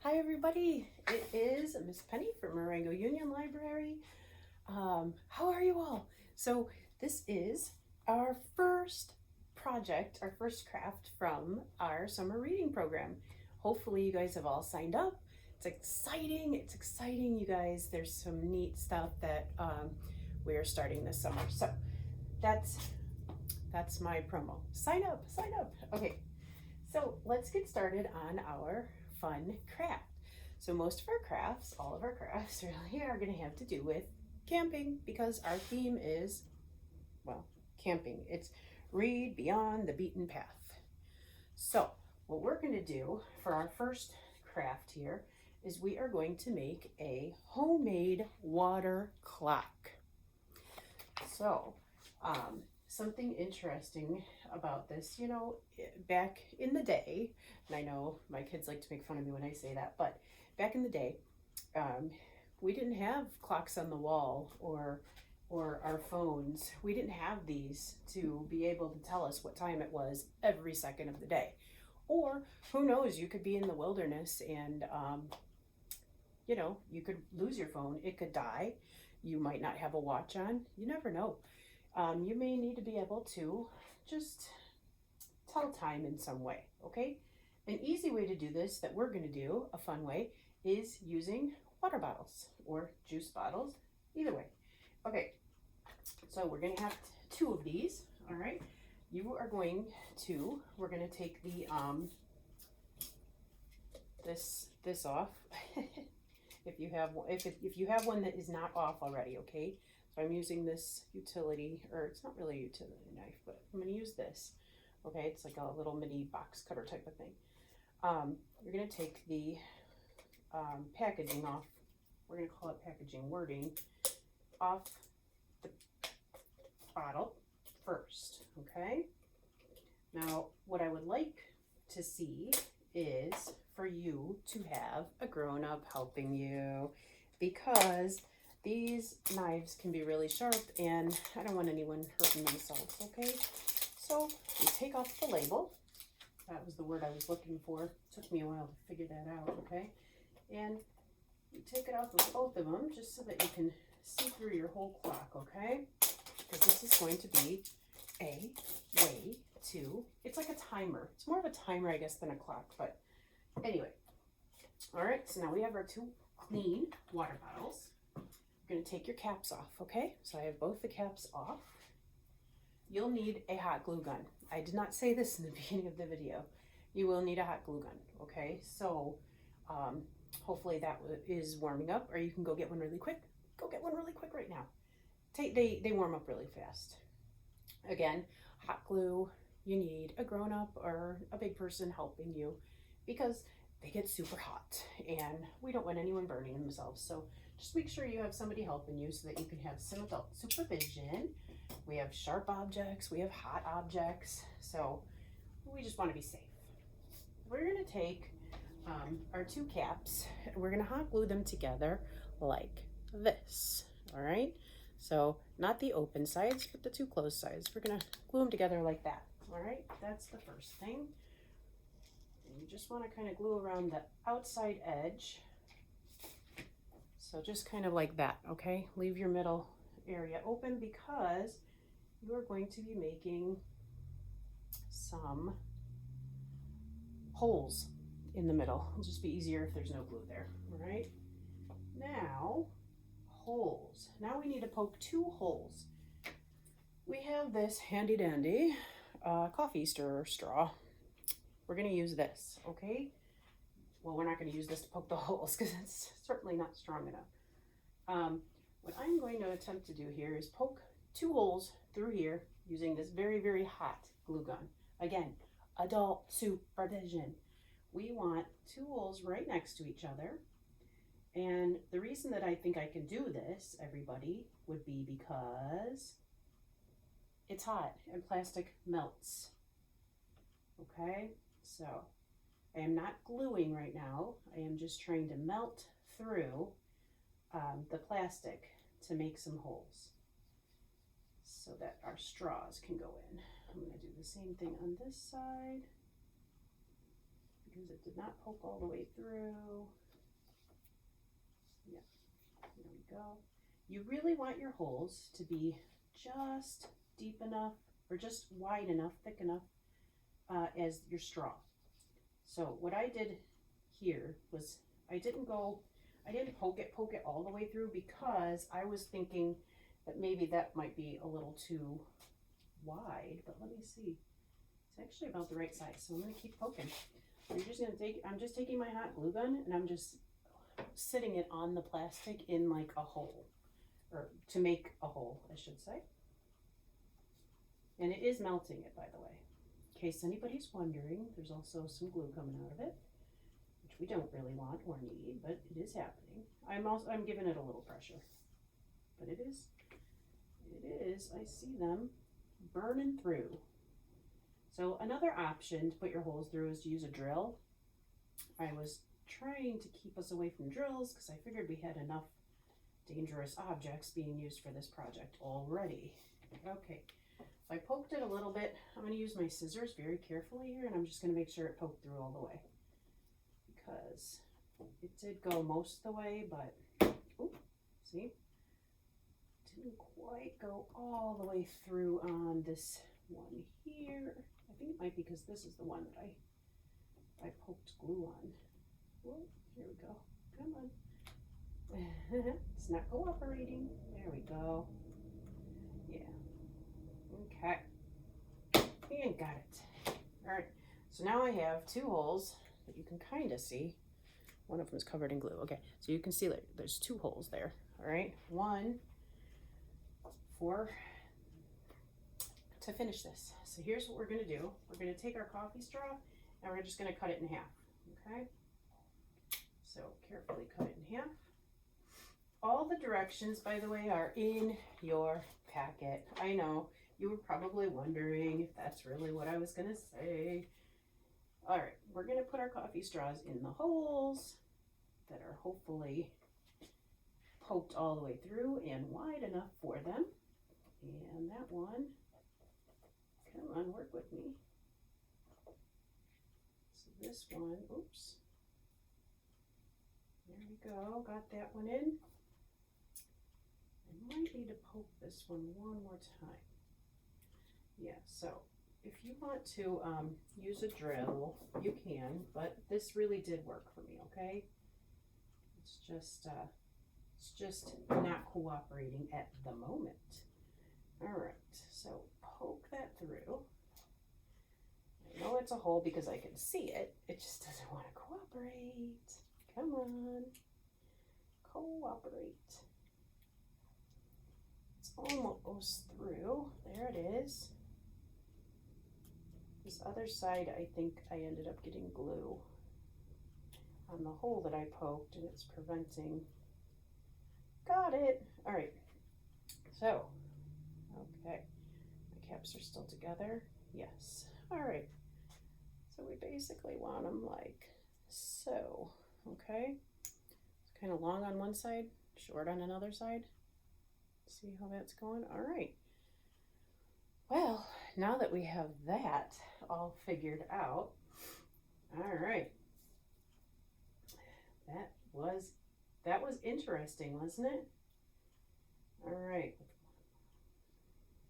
Hi everybody, it is Miss Penny from Marengo-Union Library. How are you all? So this is our first project, our first craft from our summer reading program. Hopefully you guys have all signed up. It's exciting you guys. There's some neat stuff that we're starting this summer. So that's my promo. Sign up. Okay, so let's get started on our fun craft. So most of our crafts, all of our crafts really are going to have to do with camping because our theme is, well, camping. It's read beyond the beaten path. So what we're going to do for our first craft here is we are going to make a homemade water clock. So something interesting about this, back in the day, and I know my kids like to make fun of me when I say that, but back in the day, we didn't have clocks on the wall or our phones. We didn't have these to be able to tell us what time it was every second of the day. Or who knows, you could be in the wilderness and, you could lose your phone. It could die. You might not have a watch on. You never know. You may need to be able to just tell time in some way, okay? An easy way to do this that we're going to do, a fun way, is using water bottles or juice bottles, either way. Okay, so we're going to have two of these, all right? We're going to take the, this off. If you have one that is not off already, okay? So I'm using this utility, or it's not really a utility knife, but I'm going to use this. Okay, it's like a little mini box cutter type of thing. You're going to take the packaging off. We're going to call it packaging wording off the bottle first. Okay. Now, what I would like to see is for you to have a grown-up helping you, because these knives can be really sharp and I don't want anyone hurting themselves, okay? So you take off the label. That was the word I was looking for. It took me a while to figure that out, okay? And you take it off of both of them just so that you can see through your whole clock, okay? Because this is going to be a way to, it's like a timer. It's more of a timer, I guess, than a clock, but anyway. All right, so now we have our two clean water bottles. You're going to take your caps off, okay? So I have both the caps off. You'll need a hot glue gun. I did not say this in the beginning of the video. You will need a hot glue gun, okay? So hopefully that is warming up, or you can go get one really quick. Go get one really quick right now. They warm up really fast. Again, hot glue, you need a grown-up or a big person helping you because they get super hot and we don't want anyone burning themselves. So just make sure you have somebody helping you so that you can have some adult supervision. We have sharp objects, we have hot objects, so we just want to be safe. We're going to take our two caps and we're going to hot glue them together like this, all right? So not the open sides, but the two closed sides. We're going to glue them together like that, all right? That's the first thing. And you just want to kind of glue around the outside edge. So just kind of like that, okay? Leave your middle area open because you're going to be making some holes in the middle. It'll just be easier if there's no glue there, all right? Now, holes. Now we need to poke two holes. We have this handy dandy coffee stirrer straw. We're going to use this, okay? Well, we're not going to use this to poke the holes because it's certainly not strong enough. What I'm going to attempt to do here is poke two holes through here using this very, very hot glue gun. Again, adult supervision. We want two holes right next to each other. And the reason that I think I can do this, everybody, would be because it's hot and plastic melts. Okay, so I am not gluing right now. I am just trying to melt through the plastic to make some holes so that our straws can go in. I'm going to do the same thing on this side because it did not poke all the way through. Yeah, there we go. You really want your holes to be just deep enough or just wide enough, thick enough as your straw. So what I did here was I didn't poke it all the way through because I was thinking that maybe that might be a little too wide, but let me see. It's actually about the right size, so I'm going to keep poking. So you're just going to I'm just taking my hot glue gun and I'm just sitting it on the plastic in like a hole, or to make a hole, I should say. And it is melting it, by the way. In case anybody's wondering, there's also some glue coming out of it, which we don't really want or need, but it is happening. I'm giving it a little pressure, but it is, I see them burning through. So another option to put your holes through is to use a drill. I was trying to keep us away from drills because I figured we had enough dangerous objects being used for this project already. Okay, so I poked it a little bit. I'm going to use my scissors very carefully here, and I'm just going to make sure it poked through all the way, because it did go most of the way, but ooh, see, didn't quite go all the way through on this one here. I think it might be because this is the one that I poked glue on. Whoa, here we go. Come on. It's not cooperating. There we go. Yeah. Okay. And got it. All right. So now I have two holes that you can kind of see. One of them is covered in glue. Okay. So you can see that there's two holes there. All right. One to finish this. So here's what we're going to do. We're going to take our coffee straw and we're just going to cut it in half. Okay. So carefully cut it in half. All the directions, by the way, are in your packet. I know you were probably wondering if that's really what I was going to say. All right, we're going to put our coffee straws in the holes that are hopefully poked all the way through and wide enough for them. And that one, come on, work with me. So this one, oops. There we go, got that one in. I might need to poke this one more time. Yeah, so if you want to use a drill, you can, but this really did work for me, okay? It's just not cooperating at the moment. All right, so poke that through. I know it's a hole because I can see it. It just doesn't want to cooperate. Come on, cooperate. It's almost through. There it is. This other side, I think I ended up getting glue on the hole that I poked, and it's preventing. Got it. All right. So, okay. My caps are still together. Yes. All right. So we basically want them like so. Okay. It's kind of long on one side, short on another side. See how that's going? All right. Well, now that we have that all figured out, all right. That was interesting, wasn't it? All right.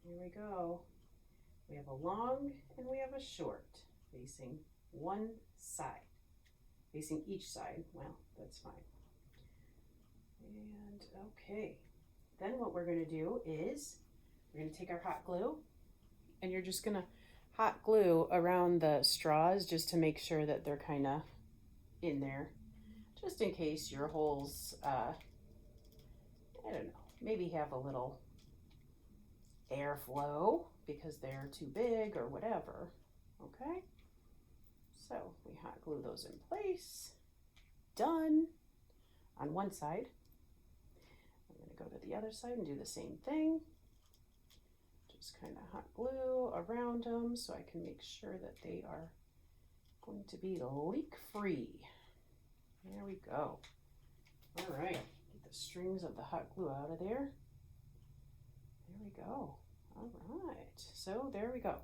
Here we go. We have a long and we have a short facing one side. Facing each side. Well, that's fine. And okay. Then what we're going to do is we're going to take our hot glue, and you're just going to hot glue around the straws just to make sure that they're kind of in there, just in case your holes, I don't know, maybe have a little airflow because they're too big or whatever. Okay, so we hot glue those in place. Done on one side. I'm going to go to the other side and do the same thing. Just kind of hot glue around them so I can make sure that they are going to be leak free. There we go. All right, get the strings of the hot glue out of there. There we go. All right, so there we go.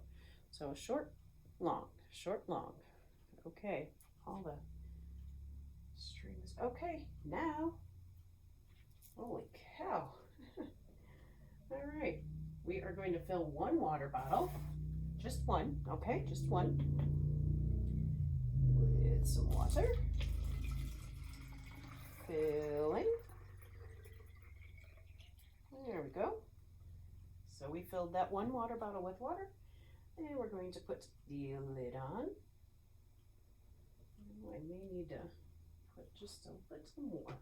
So short, long, short, long. Okay, all the strings. Okay, now, holy cow. All right, we are going to fill one water bottle, just one, okay, just one, with some water. Filling. There we go. So we filled that one water bottle with water, and we're going to put the lid on. I may need to put just a little more.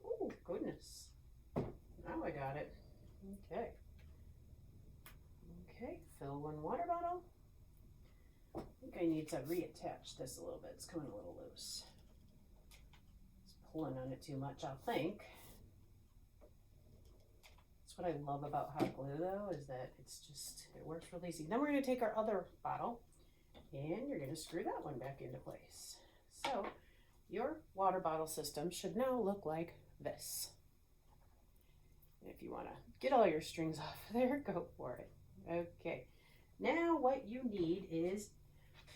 Oh, goodness. Now I got it. Okay. Okay, fill one water bottle. I think I need to reattach this a little bit. It's coming a little loose. It's pulling on it too much, I'll think. That's what I love about hot glue though, is that it works real easy. Then we're gonna take our other bottle and you're gonna screw that one back into place. So your water bottle system should now look like this. If you wanna get all your strings off there, go for it. Okay, now what you need is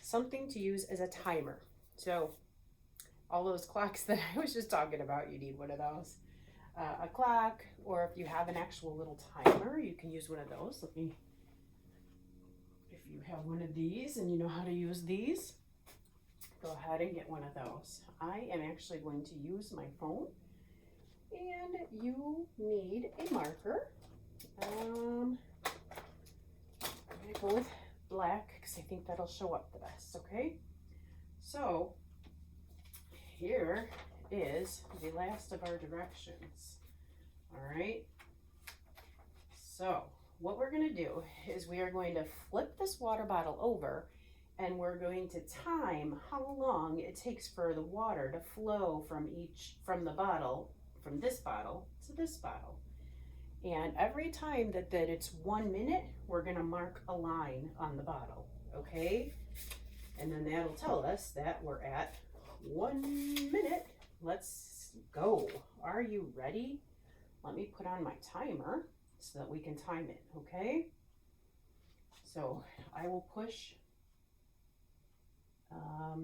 something to use as a timer. So all those clocks that I was just talking about, you need one of those. A clock, or if you have an actual little timer, you can use one of those. If you have one of these and you know how to use these, go ahead and get one of those. I am actually going to use my phone, and you need a marker. I'm gonna go with black because I think that'll show up the best, okay? So here is the last of our directions. All right, so what we're going to do is we are going to flip this water bottle over, and we're going to time how long it takes for the water to flow from this bottle to this bottle. And every time that it's 1 minute, we're going to mark a line on the bottle, okay? And then that'll tell us that we're at 1 minute. Let's go. Are you ready? Let me put on my timer so that we can time it, okay? So I will push, all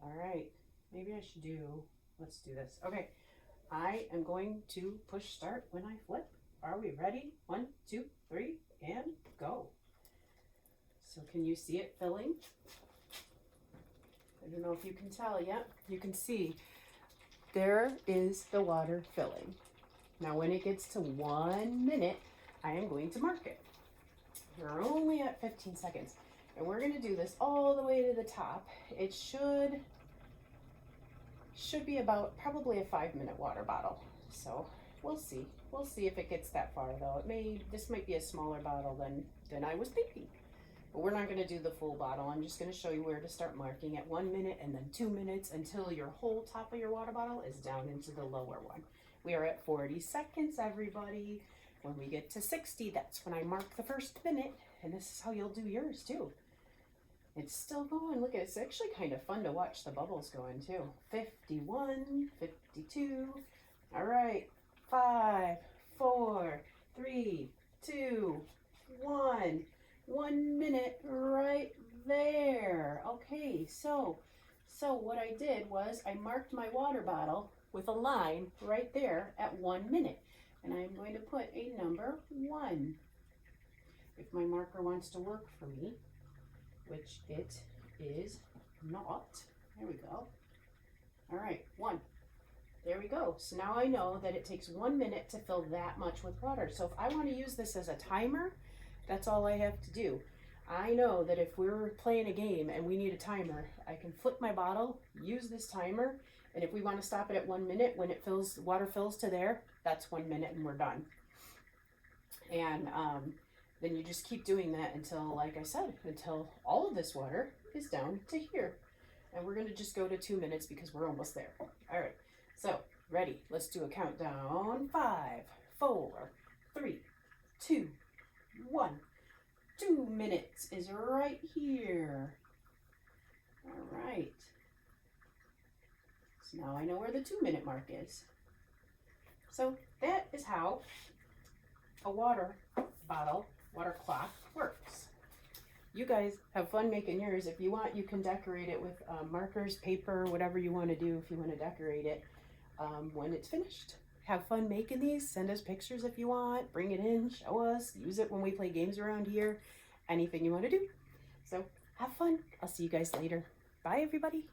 right, maybe I should let's do this. Okay, I am going to push start when I flip. Are we ready? 1, 2, 3, and go. So can you see it filling? I don't know if you can tell yet. You can see there is the water filling. Now when it gets to 1 minute, I am going to mark it. We're only at 15 seconds. And we're going to do this all the way to the top. It should be about probably a 5-minute water bottle. So we'll see. We'll see if it gets that far though. This might be a smaller bottle than I was thinking. But we're not going to do the full bottle. I'm just going to show you where to start marking at 1 minute and then 2 minutes until your whole top of your water bottle is down into the lower one. We are at 40 seconds, everybody. When we get to 60, that's when I mark the first minute. And this is how you'll do yours too. It's still going. Look, it's actually kind of fun to watch the bubbles going too. 51, 52. All right. 5, 4, 3, 2, 1. 1 minute right there. Okay, so what I did was I marked my water bottle with a line right there at 1 minute. And I'm going to put a number 1. If my marker wants to work for me, which it is not. There we go. All right, 1. There we go. So now I know that it takes 1 minute to fill that much with water. So if I want to use this as a timer, that's all I have to do. I know that if we're playing a game and we need a timer, I can flip my bottle, use this timer, and if we want to stop it at 1 minute, when it fills, water fills to there, that's 1 minute and we're done. And then you just keep doing that until, like I said, until all of this water is down to here. And we're going to just go to 2 minutes because we're almost there. All right, so ready? Let's do a countdown. 5, 4, 3, 2, 1. 2 minutes is right here. All right. So now I know where the 2 minute mark is. So that is how a water bottle, water clock works. you guys have fun making yours. If you want, you can decorate it with markers, paper, whatever you want to do if you want to decorate it when it's finished. Have fun making these. Send us pictures if you want. Bring it in, show us, use it when we play games around here. Anything you want to do. So have fun. I'll see you guys later. Bye, everybody.